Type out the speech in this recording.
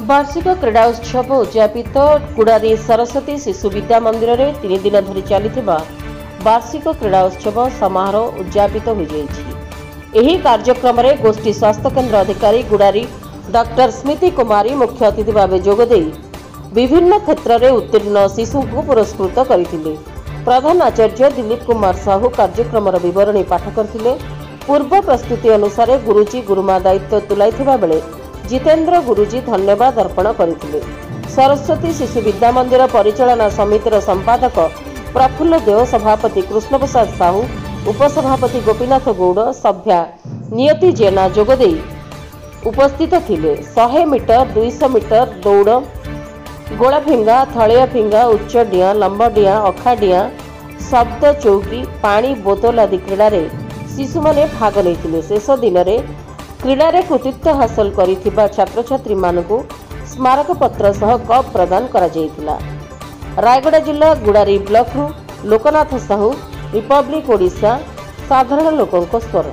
वार्षिक क्रीड़ा उत्सव उद्यापित गुड़ारी सरस्वती शिशु विद्या मंदिर में 3 दिन धरी चलिथिबा वार्षिक क्रीड़ा उत्सव समारोह उद्यापित हो जाइछि। कार्यक्रम में गोष्ठी स्वास्थ्य केन्द्र अधिकारी गुड़ारी डॉक्टर स्मृति कुमारी मुख्य अतिथि भाव जोगदे विभिन्न क्षेत्र में उत्तीर्ण शिशु को पुरस्कृत करथिले। प्रधान आचार्य दिलीप कुमार साहू कार्यक्रम विवरणी पाठ करथिले। पूर्व प्रस्तुति अनुसार गुरुजी गुरुमा दायित्व तुलाइथिबा बेले जितेन्द्र गुरुजी धन्यवाद अर्पण करथिले। सरस्वती शिशु विद्या मंदिर परिचालना समितिर संपादक प्रफुल्ल देव, सभापति कृष्ण प्रसाद साहू, उपसभापति गोपीनाथ गौड़, सभ्या नियति जेना जोगदे उपस्थित थिले। 100 मीटर, 200 मीटर दौड़, गोला फिंगा, थलिया फिंगा, उच्च डिया, लंब डिया, अखा डिया, शब्द चौकी, पानी बोतल आदि क्रीड़ा शिशु माने भाग लेथिले। शेष दिन में क्रीड़ा कृतित्व हासिल करिथिबा छात्र छात्री मानकु स्मारक पत्र सह कप प्रदान करा जायतिला। रायगड़ा जिला गुड़ारी ब्लॉक लोकनाथ साहू, रिपब्लिक ओडिशा, साधारण लोकंक स्वर।